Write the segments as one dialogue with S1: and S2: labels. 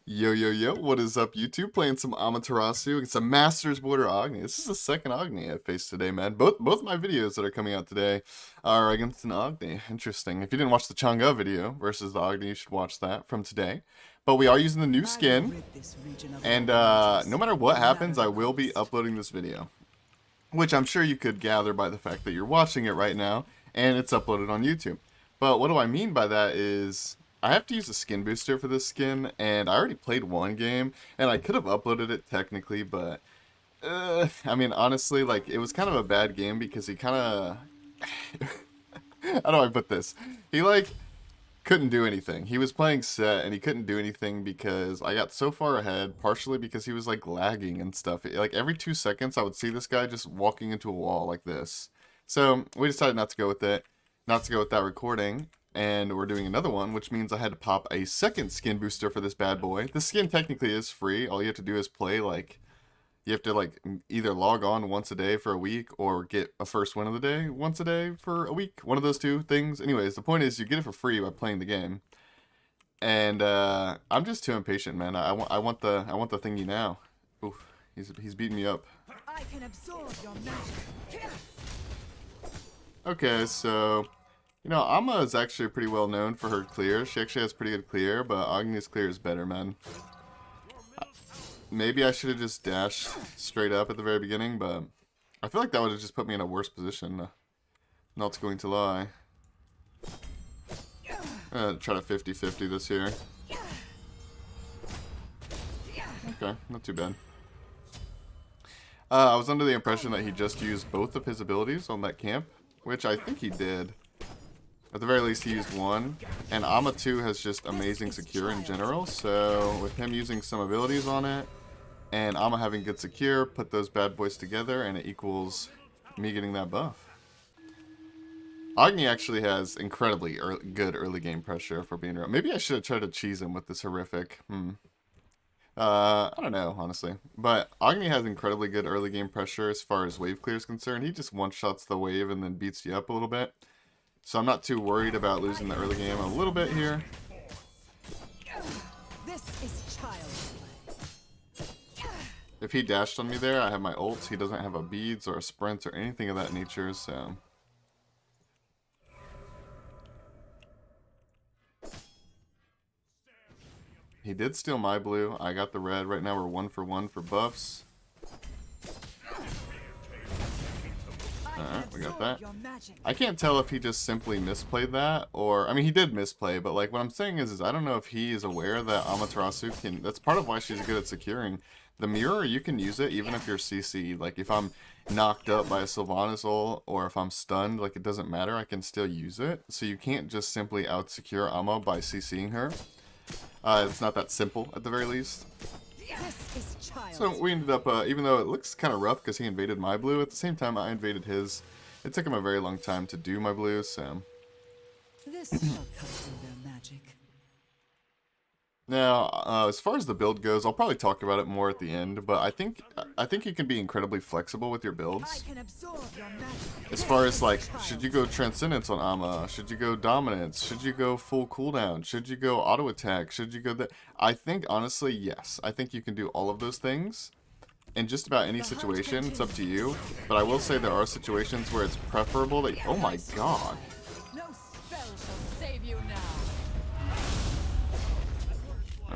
S1: Yo, yo, yo, what is up, YouTube? Playing some Amaterasu. It's a Masters Border Agni. This is the second Agni I've faced today, man. Both my videos that are coming out today are against an Agni. Interesting. If you didn't watch the Chang'e video versus the Agni, you should watch that from today. But we are using the new skin, and no matter what happens, I will be uploading this video. Which I'm sure you could gather by the fact that you're watching it right now, and it's uploaded on YouTube. But what do I mean by that is, I have to use a skin booster for this skin, and I already played one game, and I could have uploaded it technically, but, I mean, honestly, like, it was kind of a bad game because he kind of, how do I put this? He, like, couldn't do anything. He was playing set, and he couldn't do anything because I got so far ahead, partially because he was, like, lagging and stuff. Like, every 2 seconds, I would see this guy just walking into a wall like this. So, we decided not to go with it, not to go with that recording, and we're doing another one, which means I had to pop a second skin booster for this bad boy. The skin technically is free. All you have to do is play, like, you have to, like, either log on once a day for a week or get a first win of the day once a day for a week. One of those two things. Anyways, the point is you get it for free by playing the game. And I'm just too impatient, man. I want the thingy now. Oof, he's beating me up.
S2: I can absorb your magic.
S1: Okay, so you know, Amma is actually pretty well known for her clear. She actually has pretty good clear, but Agni's clear is better, man. Maybe I should have just dashed straight up at the very beginning, but I feel like that would have just put me in a worse position. Not going to lie. I'm gonna try to 50-50 this here. Okay, not too bad. I was under the impression that he just used both of his abilities on that camp, which I think he did. At the very least, he used one. And Amaterasu has just amazing secure in general, so with him using some abilities on it, and Ama having good secure, put those bad boys together, and it equals me getting that buff. Agni actually has incredibly good early game pressure for being real. Maybe I should have tried to cheese him with this horrific. I don't know, honestly. But Agni has incredibly good early game pressure as far as wave clear is concerned. He just one-shots the wave and then beats you up a little bit. So I'm not too worried about losing the early game a little bit here.
S2: This is child's play.
S1: If he dashed on me there, I have my ult. He doesn't have a beads or a sprint or anything of that nature, so... He did steal my blue. I got the red. Right now we're 1 for 1 for buffs. Alright, we got that. I can't tell if he just simply misplayed that, or... I mean, he did misplay, but like what I'm saying is I don't know if he is aware that Amaterasu can... That's part of why she's good at securing. The mirror, you can use it even if you're CC'd. Like, if I'm knocked up by a Sylvanas ult, or if I'm stunned, like, it doesn't matter. I can still use it. So you can't just simply out-secure Ama by CCing her. It's not that simple, at the very least. So we ended up, even though it looks kind of rough because he invaded my blue, at the same time I invaded his. It took him a very long time to do my blue, so...
S2: This shall cut through their magic.
S1: Now, as far as the build goes, I'll probably talk about it more at the end, but I think you can be incredibly flexible with your builds.
S2: I can absorb your magic.
S1: As far as, like, should you go Transcendence on Ama? Should you go Dominance? Should you go full cooldown? Should you go auto attack? Should you go that? I think, honestly, yes. I think you can do all of those things. In just about any situation, it's up to you. But I will say there are situations where it's preferable that... Oh my god.
S2: No spell shall save you now.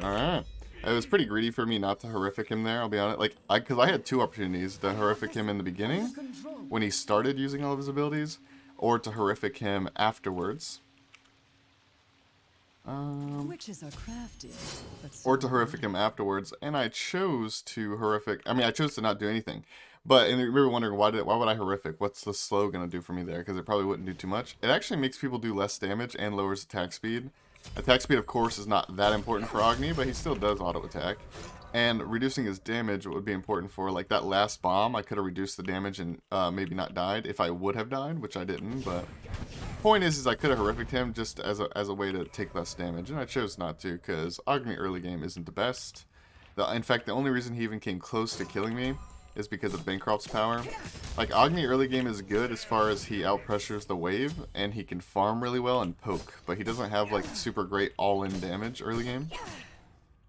S1: Alright. It was pretty greedy for me not to horrific him there, I'll be honest. Like, because I had two opportunities to horrific him in the beginning, when he started using all of his abilities, or to horrific him afterwards.
S2: Witches are crafty, but
S1: Or to horrific him afterwards, and I chose to horrific... I mean, I chose to not do anything. But, and you were wondering, why would I horrific? What's the slow going to do for me there? Because it probably wouldn't do too much. It actually makes people do less damage and lowers attack speed. Attack speed, of course, is not that important for Agni, but he still does auto attack. And reducing his damage would be important for, like, that last bomb. I could have reduced the damage and maybe not died if I would have died, which I didn't. But point is I could have horrificed him just as a way to take less damage, and I chose not to because Agni early game isn't the best. In fact, the only reason he even came close to killing me is because of Bancroft's power. Like, Agni early game is good as far as he outpressures the wave, and he can farm really well and poke, but he doesn't have, like, super great all-in damage early game.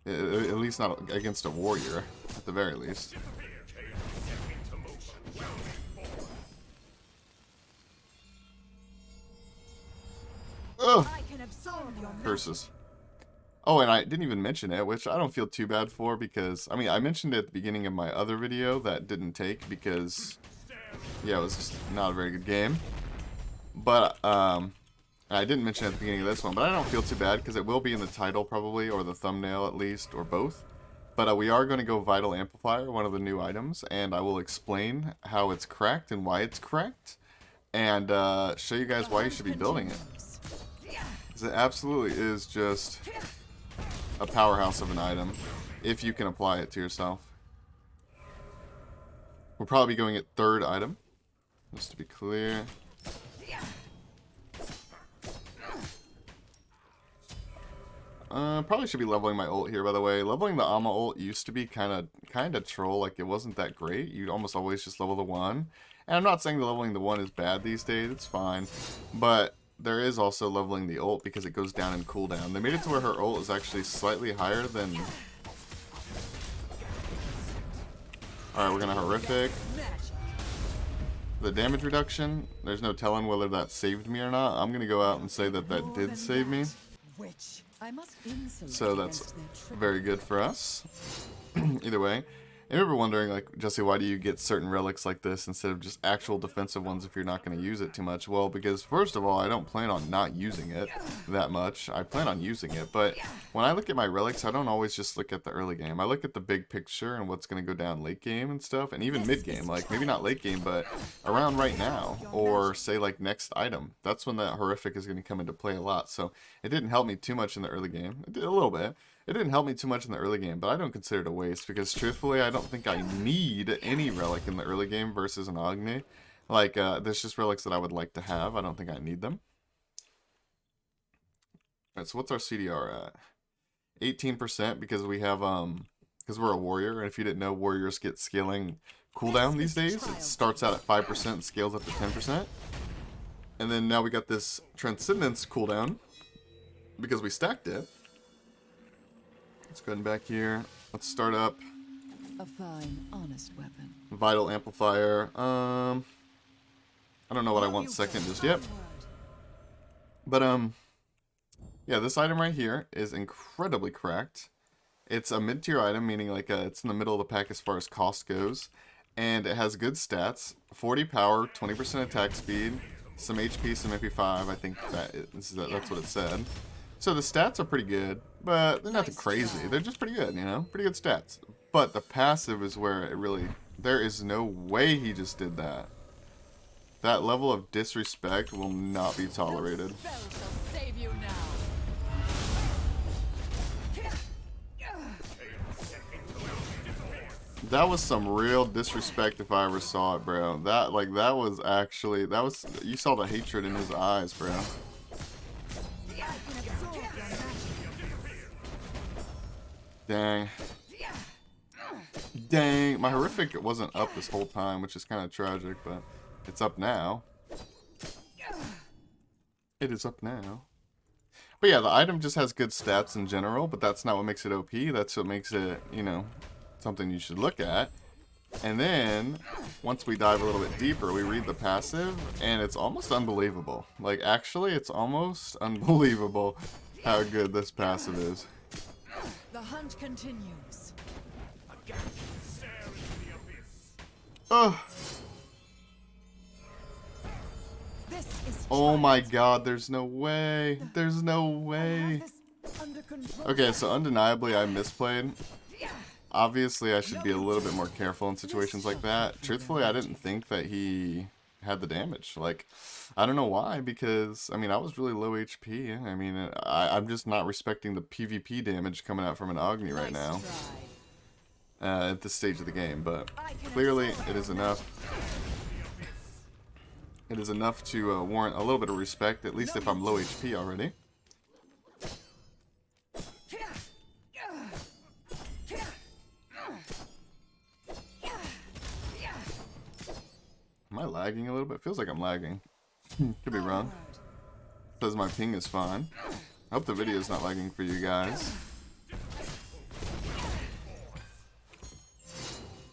S1: At least not against a warrior, at the very least. Ugh! Curses. Oh, and I didn't even mention it, which I don't feel too bad for because, I mean, I mentioned it at the beginning of my other video that didn't take because, yeah, it was just not a very good game. But, I didn't mention it at the beginning of this one, but I don't feel too bad because it will be in the title probably, or the thumbnail at least, or both. But we are going to go Vital Amplifier, one of the new items, and I will explain how it's cracked and why it's cracked, and show you guys why you should be building it. Because it absolutely is just a powerhouse of an item, if you can apply it to yourself. We'll probably be going at third item, just to be clear. Probably should be leveling my ult here, by the way. Leveling the Ama ult used to be kind of troll, like it wasn't that great. You'd almost always just level the 1. And I'm not saying that leveling the 1 is bad these days, it's fine. But there is also leveling the ult because it goes down in cooldown. They made it to where her ult is actually slightly higher than... Alright, we're gonna horrific. The damage reduction, there's no telling whether that saved me or not. I'm gonna go out and say that that did save me. So that's very good for us. Either way. I remember wondering, like, Jesse, why do you get certain relics like this instead of just actual defensive ones if you're not going to use it too much? Well, because first of all, I don't plan on not using it that much. I plan on using it, but when I look at my relics, I don't always just look at the early game. I look at the big picture and what's going to go down late game and stuff, and even mid game. Like, maybe not late game, but around right now, or say, like, next item. That's when that horrific is going to come into play a lot. So it didn't help me too much in the early game. It did a little bit. It didn't help me too much in the early game, but I don't consider it a waste because truthfully, I don't think I need any relic in the early game versus an Agni. Like, there's just relics that I would like to have. I don't think I need them. Alright, so what's our CDR at? 18% because we have, because we're a warrior, and if you didn't know, warriors get scaling cooldown these days. It starts out at 5% and scales up to 10%. And then now we got this Transcendence cooldown because we stacked it. Let's go ahead and back here. Let's start up.
S2: A fine, honest weapon.
S1: Vital Amplifier. I don't know what I want second just yet. But, yeah, this item right here is incredibly cracked. It's a mid-tier item, meaning like it's in the middle of the pack as far as cost goes. And it has good stats. 40 power, 20% attack speed, some HP, some MP5. I think that's what it said. So the stats are pretty good, but they're nothing crazy. They're just pretty good, you know? Pretty good stats. But the passive is where it really... There is no way he just did that. That level of disrespect will not be tolerated. That was some real disrespect if I ever saw it, bro. That was actually... You saw the hatred in his eyes, bro. Dang. Dang. My horrific wasn't up this whole time, which is kind of tragic, but it's up now. It is up now. But yeah, the item just has good stats in general, but that's not what makes it OP. That's what makes it, you know, something you should look at. And then, once we dive a little bit deeper, we read the passive, and it's almost unbelievable. Like, actually, it's almost unbelievable how good this passive is.
S2: The hunt continues.
S1: Oh. Oh my god, there's no way. There's no way. Okay, so undeniably I misplayed. Obviously I should be a little bit more careful in situations like that. Truthfully, I didn't think that he had the damage. Like, I don't know why, because, I mean, I was really low HP. I mean, I'm just not respecting the PvP damage coming out from an Agni right now. At this stage of the game, but clearly it is enough. It is enough to warrant a little bit of respect, at least if I'm low HP already. Am I lagging a little bit? Feels like I'm lagging. Could be wrong. Says my ping is fine. I hope the video is not lagging for you guys.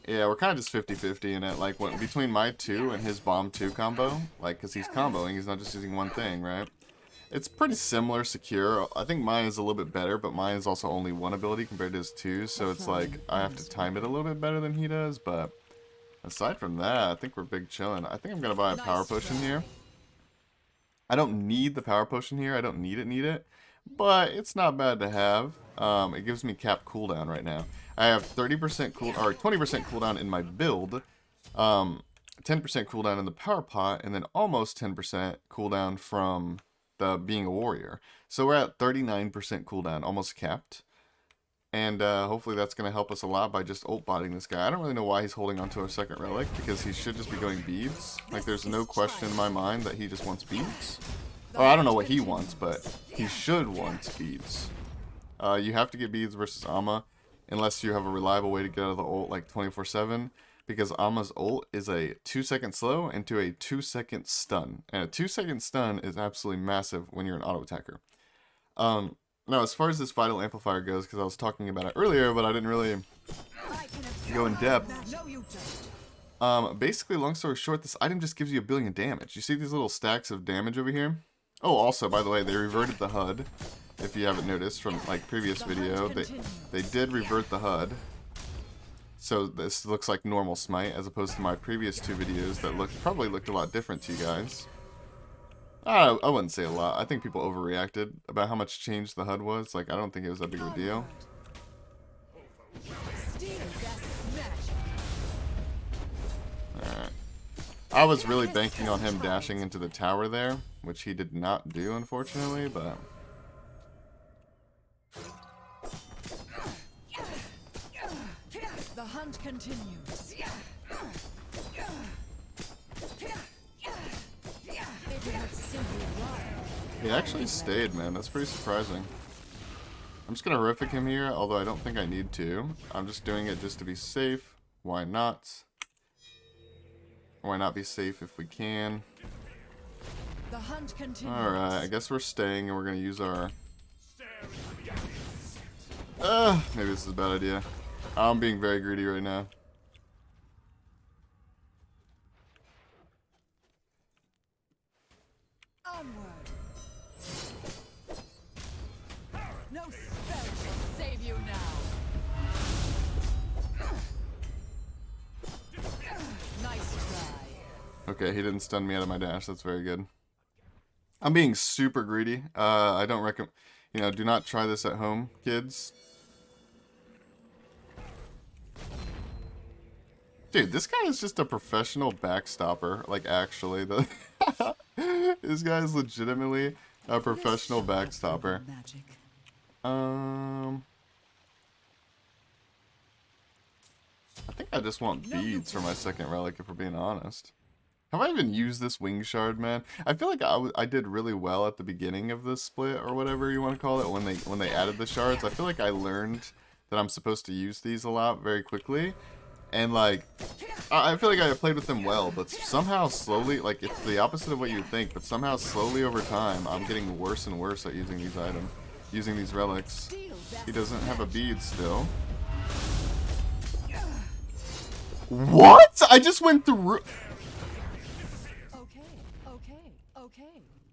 S1: Yeah, we're kind of just 50-50 in it. Like, when, between my 2 and his bomb 2 combo, like, because he's comboing, he's not just using one thing, right? It's pretty similar, secure. I think mine is a little bit better, but mine is also only one ability compared to his 2, so it's like, I have to time it a little bit better than he does, but aside from that, I think we're big chilling. I think I'm going to buy a power potion here. I don't need the power potion here. I don't need it, but it's not bad to have. It gives me cap cooldown right now. I have 30% cool or 20% cooldown in my build, 10% cooldown in the power pot, and then almost 10% cooldown from the being a warrior. So we're at 39% cooldown, almost capped. And hopefully that's going to help us a lot by just ult-botting this guy. I don't really know why he's holding onto our second relic, because he should just be going beads. Like, there's no question in my mind that he just wants beads. Oh, I don't know what he wants, but he should want beads. You have to get beads versus Ama, unless you have a reliable way to get out of the ult, like 24/7. Because Ama's ult is a 2-second slow into a 2-second stun. And a 2-second stun is absolutely massive when you're an auto attacker. Now, as far as this Vital Amplifier goes, because I was talking about it earlier, but I didn't really go in depth. Basically, long story short, this item just gives you 1 billion damage. You see these little stacks of damage over here? Oh, also, by the way, they reverted the HUD. If you haven't noticed from, like, previous video, they did revert the HUD. So this looks like normal Smite, as opposed to my previous 2 videos that probably looked a lot different to you guys. I wouldn't say a lot. I think people overreacted about how much change the HUD was. Like, I don't think it was that big of a deal. Alright. I was really banking on him dashing into the tower there, which he did not do, unfortunately, but...
S2: The hunt continues.
S1: He actually stayed, man. That's pretty surprising. I'm just gonna horrific him here, although I don't think I need to. I'm just doing it just to be safe. Why not? Why not be safe if we can?
S2: The hunt continues.
S1: Alright, I guess we're staying and we're gonna use our... maybe this is a bad idea. I'm being very greedy right now.
S2: Onward. No spell shall save you now. Nice try.
S1: Okay, he didn't stun me out of my dash. That's very good. I'm being super greedy. I don't recommend... You know, do not try this at home, kids. Dude, this guy is just a professional backstopper. Like, actually. This guy is legitimately a professional backstopper. I think I just want beads for my second relic, if we're being honest. Have I even used this wing shard, man? I feel like I did really well at the beginning of this split, or whatever you want to call it, when they added the shards. I feel like I learned that I'm supposed to use these a lot very quickly. And, like, I feel like I played with them well, but somehow slowly, like, it's the opposite of what you would think, but somehow slowly over time, I'm getting worse and worse at using these items, using these relics. He doesn't have a bead still. What? I just went through...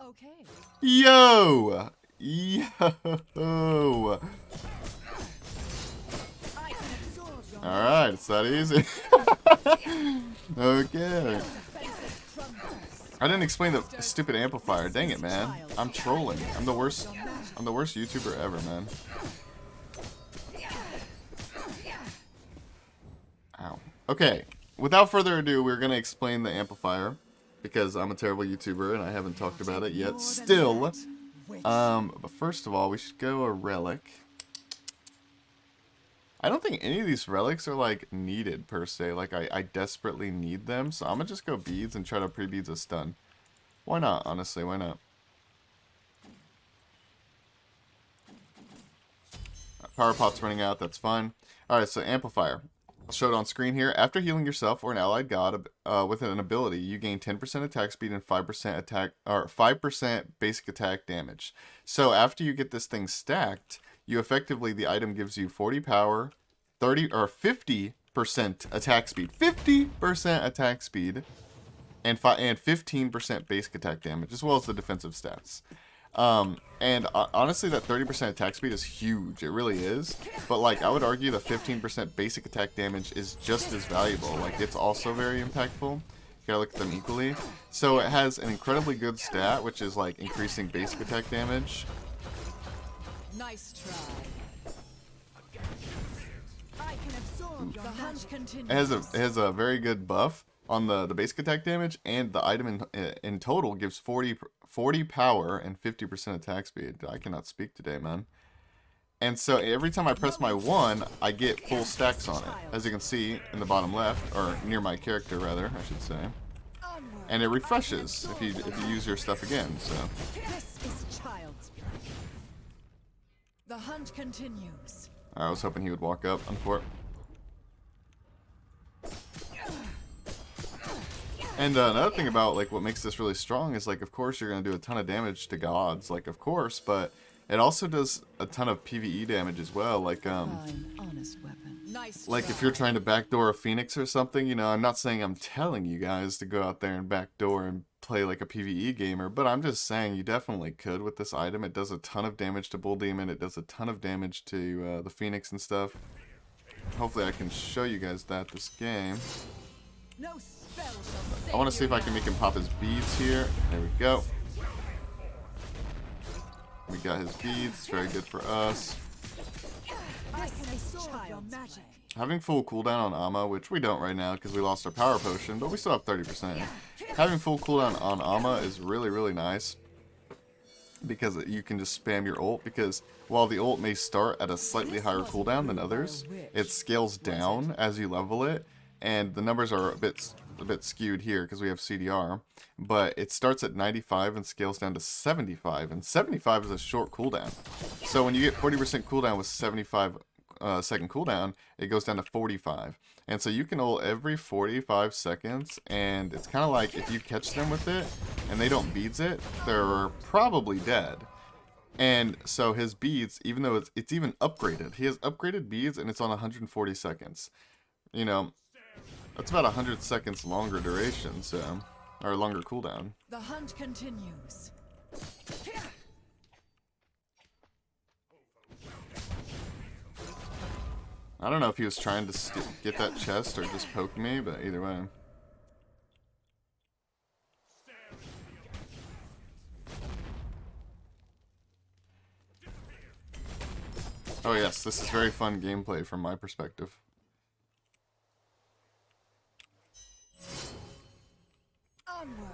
S2: Okay.
S1: Yo! Yo! Alright, it's that easy. Okay. I didn't explain the stupid amplifier. Dang it, man. I'm trolling. I'm the worst YouTuber ever, man. Ow. Okay. Without further ado, we're gonna explain the amplifier, because I'm a terrible YouTuber and I haven't talked about it yet still. But first of all, we should go a relic. I don't think any of these relics are, like, needed, per se. Like, I desperately need them, so I'm gonna just go beads and try to pre-beads a stun. Why not, honestly, why not? Power pot's running out, that's fine. Alright, so Amplifier. I'll show it on screen here. After healing yourself or an allied god with an ability, you gain 10% attack speed and 5% attack, or 5% basic attack damage. So after you get this thing stacked, you effectively, the item gives you 40 power, 30 or 50 attack speed. 50% attack speed. And 15% basic attack damage, as well as the defensive stats. And honestly, that 30% attack speed is huge. It really is. But, like, I would argue the 15% basic attack damage is just as valuable. Like, it's also very impactful. You gotta look at them equally. So it has an incredibly good stat, which is, like, increasing basic attack damage.
S2: Nice try. I can absorb the hunt continues.
S1: It has a very good buff on the basic attack damage, and the item in total gives 40 power and 50% attack speed. I cannot speak today, man. And so every time I press my 1, I get full stacks on it, as you can see in the bottom left, or near my character rather, I should say. And it refreshes if you use your stuff again. So
S2: This is child's play. The hunt continues.
S1: I was hoping he would walk up. Unfortunately. And another thing about, like, what makes this really strong is, like, of course you're going to do a ton of damage to gods, like, of course, but it also does a ton of PvE damage as well, like,
S2: Honest weapon. Nice
S1: like
S2: try.
S1: if you're trying to backdoor a Phoenix or something, you know, I'm not saying I'm telling you guys to go out there and backdoor and play like a PvE gamer, but I'm just saying you definitely could with this item. It does a ton of damage to Bull Demon, it does a ton of damage to the Phoenix and stuff. Hopefully I can show you guys that this game.
S2: No spell shall save
S1: I want to see if I can make him pop his beads here. There we go. We got his beads. Very good for us.
S2: I can absorb your magic.
S1: Having full cooldown on Amma, which we don't right now because we lost our power potion, but we still have 30%. Having full cooldown on Amma is really, really nice because you can just spam your ult, because while the ult may start at a slightly higher cooldown than others, it scales down as you level it, and the numbers are a bit skewed here because we have CDR, but it starts at 95 and scales down to 75, and 75 is a short cooldown. So when you get 40% cooldown with 75 second cooldown, it goes down to 45, and so you can ult every 45 seconds, and it's kind of like if you catch them with it and they don't beads it, they're probably dead. And so his beads, even though it's even upgraded, he has upgraded beads and it's on 140 seconds. You know, that's about 100 seconds longer duration, so, or longer cooldown.
S2: The hunt continues.
S1: I don't know if he was trying to get that chest or just poke me, but either way. Oh yes, this is very fun gameplay from my perspective.
S2: Onward.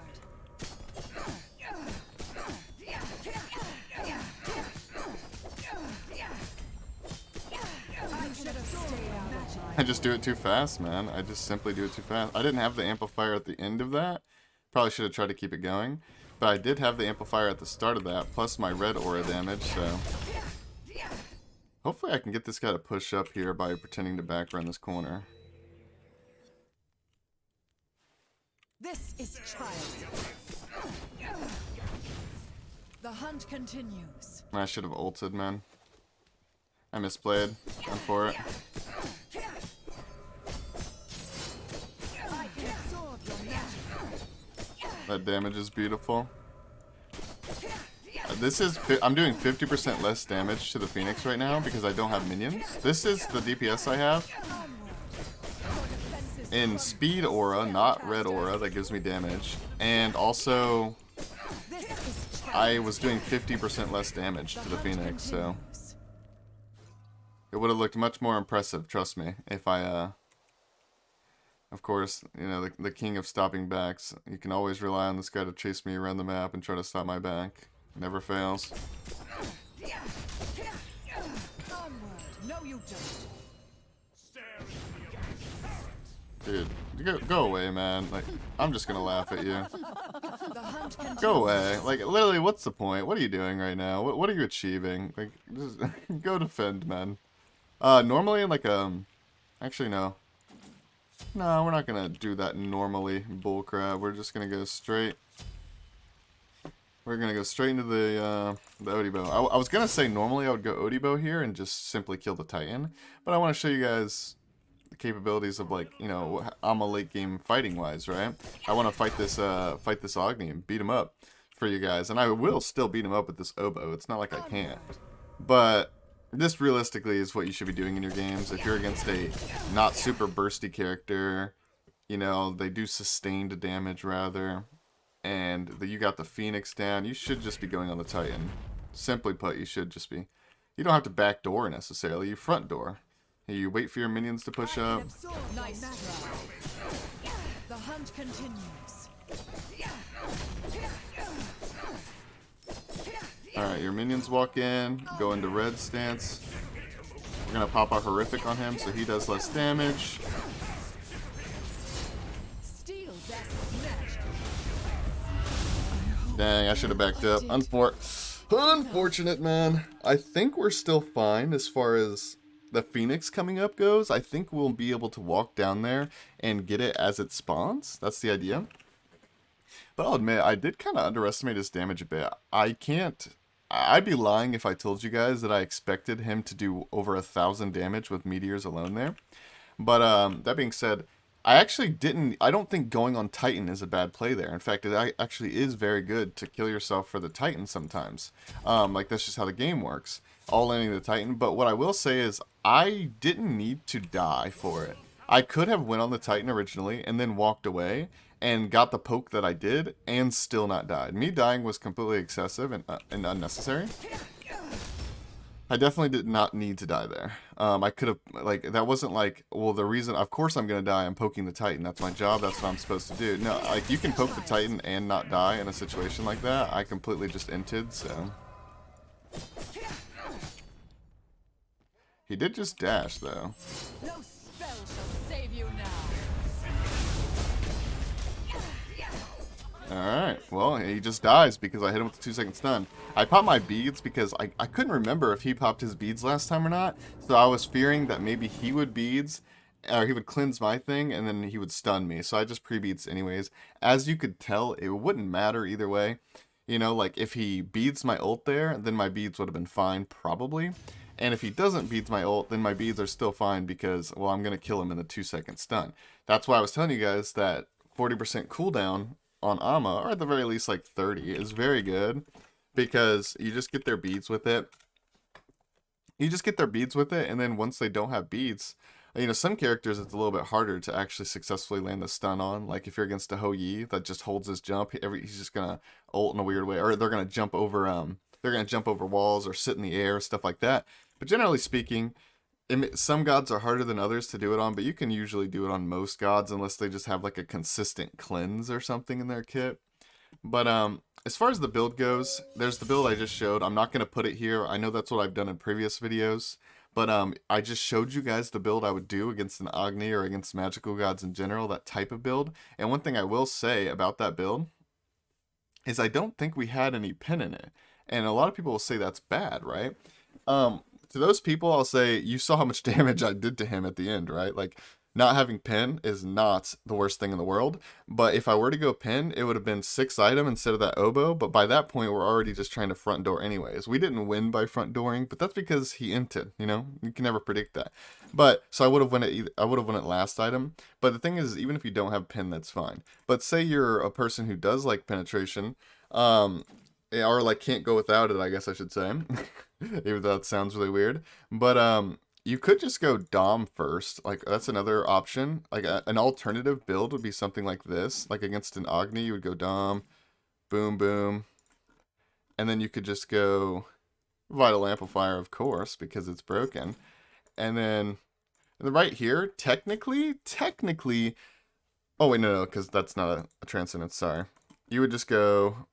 S1: I just do it too fast, man. I just simply do it too fast. I didn't have the amplifier at the end of that. Probably should have tried to keep it going. But I did have the amplifier at the start of that, plus my red aura damage, so... Hopefully I can get this guy to push up here by pretending to back run this corner.
S2: This is child. The hunt continues.
S1: I should have ulted, man. I misplayed. Gone for it.
S2: I can absorb your magic.
S1: That damage is beautiful. I'm doing 50% less damage to the Phoenix right now because I don't have minions. This is the DPS I have. In speed aura, not red aura, that gives me damage. And also, I was doing 50% less damage to the Phoenix, so... It would have looked much more impressive, trust me, if I, of course, you know, the king of stopping backs. You can always rely on this guy to chase me around the map and try to stop my back. Never fails.
S2: No, you don't.
S1: Dude, go away, man. Like, I'm just gonna laugh at you.
S2: The hunt continues.
S1: Go away. Like, literally, what's the point? What are you doing right now? What are you achieving? Like, just go defend, man. Normally, like, actually, no. No, we're not gonna do that normally, bullcrap. We're just gonna go straight. We're gonna go straight into the Odibo. I was gonna say normally I would go Odibo here and just simply kill the Titan, but I want to show you guys capabilities of, like, you know, I'm a late game fighting wise, right? I want to fight this Agni and beat him up for you guys, and I will still beat him up with this oboe. It's not like I can't, but this realistically is what you should be doing in your games. If you're against a not super bursty character, you know, they do sustained damage rather, and you got the Phoenix down, you should just be going on the Titan. Simply put, you should just be. You don't have to backdoor necessarily, you front door. You wait for your minions to push up.
S2: Nice try. The hunt continues.
S1: Alright, your minions walk in, go into red stance. We're gonna pop a horrific on him so he does less damage.
S2: Steal that smash.
S1: Dang, I should have backed up. Unfortunate, man. I think we're still fine as far as the Phoenix coming up goes. I think we'll be able to walk down there and get it as it spawns. That's the idea. But I'll admit, I did kind of underestimate his damage a bit. I'd be lying if I told you guys that I expected him to do over 1,000 damage with meteors alone there. But that being said, I don't think going on Titan is a bad play there. In fact, it actually is very good to kill yourself for the Titan sometimes. Like, that's just how the game works. All ending the Titan. But what I will say is, I didn't need to die for it. I could have went on the Titan originally and then walked away and got the poke that I did and still not died. Me dying was completely excessive and unnecessary. I definitely did not need to die there. I could have, like, that wasn't like, well, the reason, of course I'm going to die, I'm poking the Titan. That's my job, that's what I'm supposed to do. No, like, you can poke the Titan and not die in a situation like that. I completely just inted, so. He did just dash, though.
S2: No spell shall save you now.
S1: Alright, well, he just dies because I hit him with the 2-second stun. I popped my beads because I couldn't remember if he popped his beads last time or not, so I was fearing that maybe he would beads, or he would cleanse my thing, and then he would stun me, so I just pre-beads anyways. As you could tell, it wouldn't matter either way. You know, like, if he beads my ult there, then my beads would have been fine, probably. And if he doesn't beads my ult, then my beads are still fine because, well, I'm going to kill him in the 2-second stun. That's why I was telling you guys that 40% cooldown on Ama, or at the very least like 30, is very good because you just get their beads with it. And then once they don't have beads, you know, some characters it's a little bit harder to actually successfully land the stun on. Like if you're against a Ho Yi that just holds his jump, he's just gonna ult in a weird way, or they're gonna jump over walls or sit in the air, stuff like that. But generally speaking, some gods are harder than others to do it on, but you can usually do it on most gods unless they just have like a consistent cleanse or something in their kit. But as far as the build goes, there's the build I just showed. I'm not going to put it here. I know that's what I've done in previous videos. But I just showed you guys the build I would do against an Agni or against magical gods in general, that type of build. And one thing I will say about that build is I don't think we had any pin in it. And a lot of people will say that's bad, right? To those people, I'll say, you saw how much damage I did to him at the end, right? Like, not having pin is not the worst thing in the world. But if I were to go pin, it would have been 6 item instead of that oboe. But by that point, we're already just trying to front door anyways. We didn't win by front dooring, but that's because he inted, you know? You can never predict that. But, so I would have won it last item. But the thing is, even if you don't have pin, that's fine. But say you're a person who does like penetration, or like can't go without it, I guess I should say. Even though that sounds really weird. But you could just go Dom first. Like, that's another option. Like, an alternative build would be something like this. Like, against an Agni, you would go Dom, boom, boom. And then you could just go Vital Amplifier, of course, because it's broken. And then right here, technically... Oh, wait, no, because that's not a transcendence, sorry. You would just go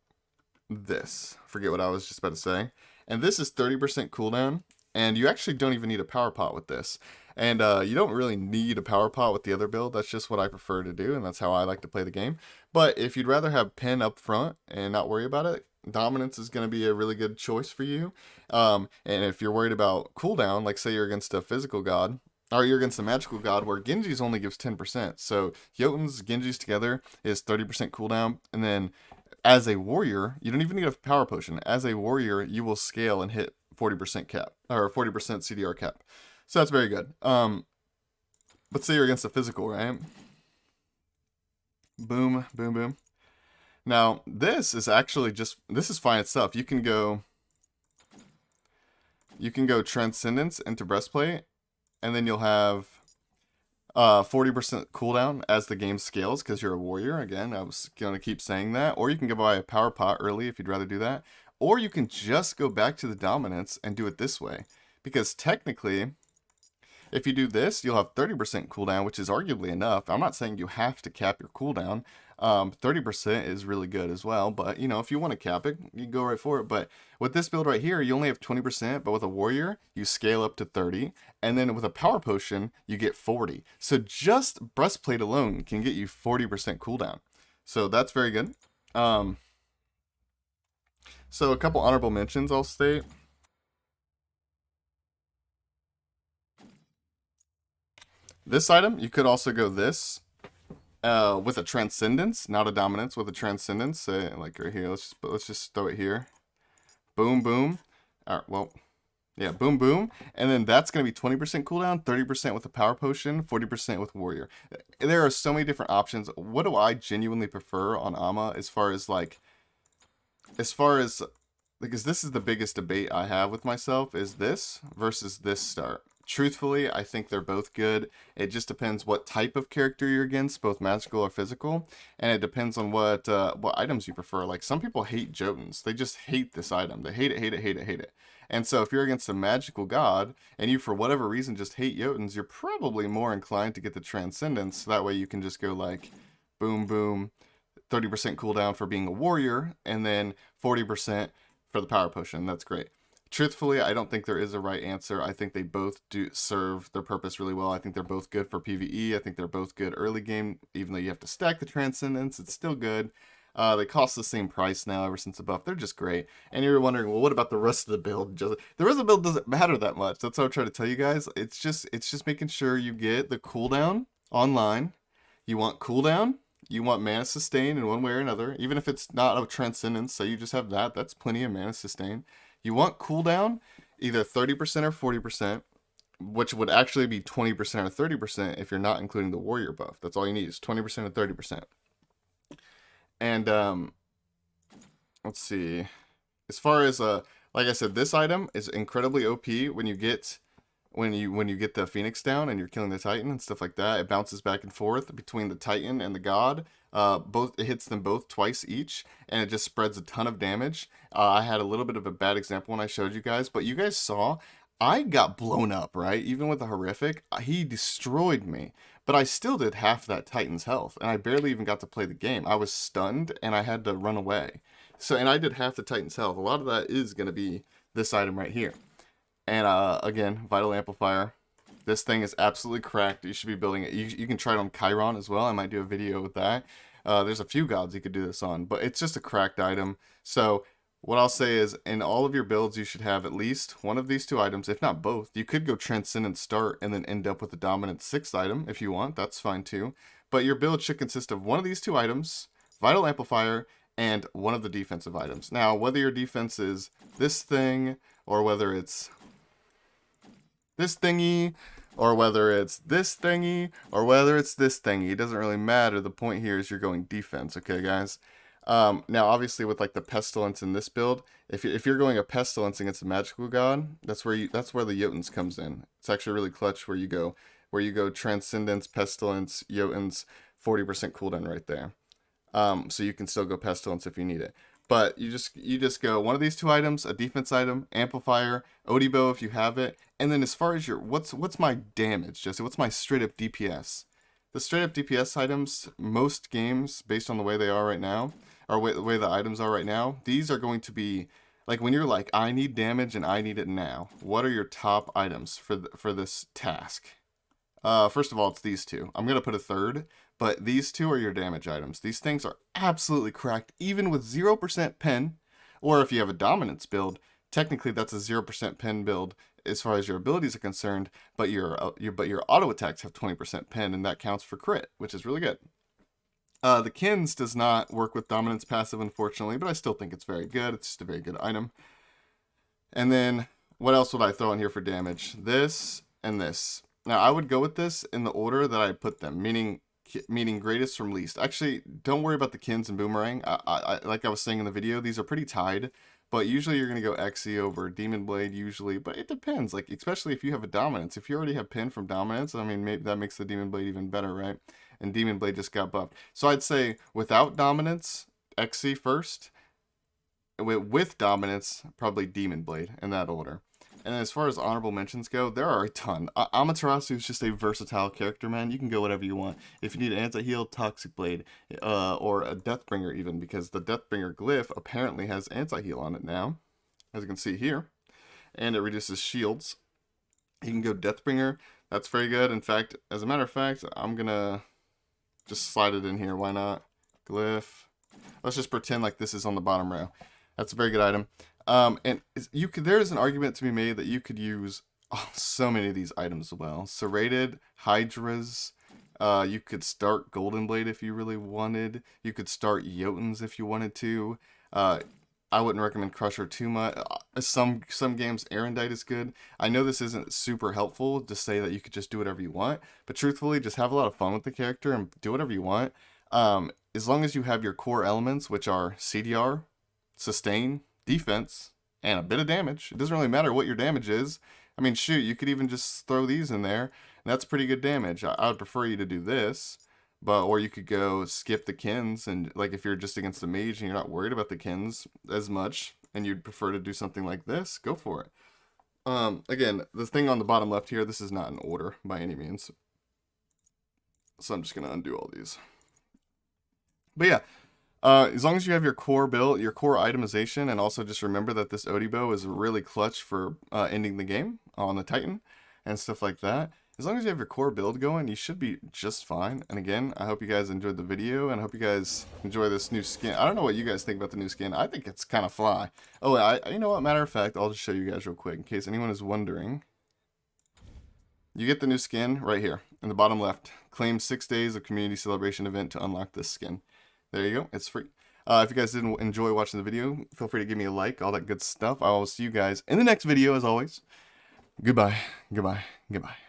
S1: this. Forget what I was just about to say. And this is 30% cooldown, and you actually don't even need a power pot with this. And you don't really need a power pot with the other build. That's just what I prefer to do, and that's how I like to play the game. But if you'd rather have pin up front and not worry about it, dominance is going to be a really good choice for you. And if you're worried about cooldown, like say you're against a physical god, or you're against a magical god where Genji's only gives 10%. So Jotun's, Genji's together is 30% cooldown, and then as a warrior, you don't even need a power potion. As a warrior, you will scale and hit 40% cap, or 40% CDR cap. So that's very good. let's say you're against a physical, right? Boom, boom, boom. Now, this is actually just, this is fine itself. You can go Transcendence into Breastplate, and then you'll have 40% cooldown as the game scales because you're a warrior. Again, I was going to keep saying that. Or you can go buy a power pot early if you'd rather do that. Or you can just go back to the dominance and do it this way. Because technically, if you do this, you'll have 30% cooldown, which is arguably enough. I'm not saying you have to cap your cooldown. 30% is really good as well, but you know, if you want to cap it, you can go right for it. But with this build right here, you only have 20%, but with a warrior, you scale up to 30, and then with a power potion, you get 40. So just breastplate alone can get you 40% cooldown. So that's very good. So a couple honorable mentions I'll state. This item, you could also go this. With a transcendence, not a dominance, with a transcendence, like right here. Let's just throw it here. Boom, boom. All right, well, yeah, boom, boom, and then that's gonna be 20% cooldown, 30% with a power potion, 40% with warrior. There are so many different options. What do I genuinely prefer on Ama as far as because this is the biggest debate I have with myself is this versus this start. Truthfully, I think they're both good. It just depends what type of character you're against, both magical or physical, and it depends on what items you prefer. Like some people hate Jotuns. They just hate this item. They hate it, hate it, hate it, hate it. And so if you're against a magical god and you for whatever reason just hate Jotuns, you're probably more inclined to get the Transcendence. That way you can just go like boom boom 30% cooldown for being a warrior and then 40% for the power potion. That's great. Truthfully, I don't think there is a right answer. I think they both do serve their purpose really well. I think they're both good for PvE. I think they're both good early game. Even though you have to stack the Transcendence, it's still good. They cost the same price now ever since the buff. They're just great. And you're wondering, well, what about the rest of the build? The rest of the build doesn't matter that much. That's what I'm trying to tell you guys. It's just making sure you get the cooldown online. You want cooldown. You want mana sustain in one way or another. Even if it's not a Transcendence, so you just have that. That's plenty of mana sustain. You want cooldown, either 30% or 40%, which would actually be 20% or 30% if you're not including the warrior buff. That's all you need is 20% or 30%. And let's see. As far as like I said, this item is incredibly OP when you get the Phoenix down and you're killing the Titan and stuff like that. It bounces back and forth between the Titan and the God. It hits them both twice each, and it just spreads a ton of damage. I had a little bit of a bad example when I showed you guys, but you guys saw I got blown up, right? Even with the horrific, he destroyed me. But I still did half that Titan's health, and I barely even got to play the game. I was stunned, and I had to run away. So, and I did half the Titan's health. A lot of that is going to be this item right here. And again, Vital Amplifier. This thing is absolutely cracked. You should be building it. You can try it on Chiron as well. I might do a video with that. There's a few gods you could do this on, but it's just a cracked item. So what I'll say is in all of your builds, you should have at least one of these two items, if not both. You could go Transcendent start and then end up with the Dominant 6th item if you want. That's fine too. But your build should consist of one of these two items, Vital Amplifier, and one of the defensive items. Now, whether your defense is this thing or whether it's this thingy, or whether it's this thingy, or whether it's this thingy. It doesn't really matter. The point here is you're going defense, okay, guys? Now, obviously, with like the pestilence in this build, if you're going a pestilence against a magical god, that's where the Jotuns comes in. It's actually really clutch where you go transcendence, pestilence, Jotuns, 40% cooldown right there. So you can still go pestilence if you need it. But you just go one of these two items, a defense item, amplifier, Odibo if you have it, and then as far as your what's my damage, Jesse? What's my straight up DPS? The straight up DPS items, most games based on the way they are right now, or the way the items are right now, these are going to be like when you're like I need damage and I need it now. What are your top items for this task? First of all, it's these two. I'm gonna put a third, but these two are your damage items. These things are absolutely cracked, even with 0% pen, or if you have a dominance build, technically that's a 0% pen build as far as your abilities are concerned, but your auto attacks have 20% pen, and that counts for crit, which is really good. The Kins does not work with dominance passive, unfortunately, but I still think it's very good. It's just a very good item. And then, what else would I throw in here for damage? This and this. Now, I would go with this in the order that I put them, meaning greatest from least. Actually, don't worry about the Kins and Boomerang. Like I was saying in the video, these are pretty tied. But usually you're going to go Xe over Demon Blade, usually. But it depends, like, especially if you have a Dominance. If you already have Pin from Dominance, I mean, maybe that makes the Demon Blade even better, right? And Demon Blade just got buffed. So I'd say without Dominance, Xe first. With Dominance, probably Demon Blade in that order. And as far as honorable mentions go, there are a ton. Amaterasu is just a versatile character, man. You can go whatever you want. If you need an anti-heal, Toxic Blade, or a Deathbringer even, because the Deathbringer glyph apparently has anti-heal on it now, as you can see here. And it reduces shields. You can go Deathbringer. That's very good. In fact, as a matter of fact, I'm going to just slide it in here. Why not? Glyph. Let's just pretend like this is on the bottom row. That's a very good item. And there is an argument to be made that you could use so many of these items well. Serrated, Hydras, you could start Golden Blade if you really wanted. You could start Jotuns if you wanted to. I wouldn't recommend Crusher too much. Some games Erendite is good. I know this isn't super helpful to say that you could just do whatever you want, but truthfully, just have a lot of fun with the character and do whatever you want. As long as you have your core elements, which are CDR, sustain, defense, and a bit of damage. It doesn't really matter what your damage is. I mean, shoot, you could even just throw these in there, and that's pretty good damage. I would prefer you to do this, or you could go skip the Kins, and like if you're just against a mage and you're not worried about the Kins as much, and you'd prefer to do something like this, go for it. Again, the thing on the bottom left here, this is not in order by any means. So I'm just going to undo all these. But yeah, as long as you have your core build, your core itemization, and also just remember that this Odibo is really clutch for ending the game on the Titan and stuff like that. As long as you have your core build going, you should be just fine. And again, I hope you guys enjoyed the video, and I hope you guys enjoy this new skin. I don't know what you guys think about the new skin. I think it's kind of fly. Oh, you know what? Matter of fact, I'll just show you guys real quick in case anyone is wondering. You get the new skin right here in the bottom left. Claim 6 days of community celebration event to unlock this skin. There you go. It's free. If you guys didn't enjoy watching the video, feel free to give me a like, all that good stuff. I will see you guys in the next video, as always. Goodbye, goodbye, goodbye.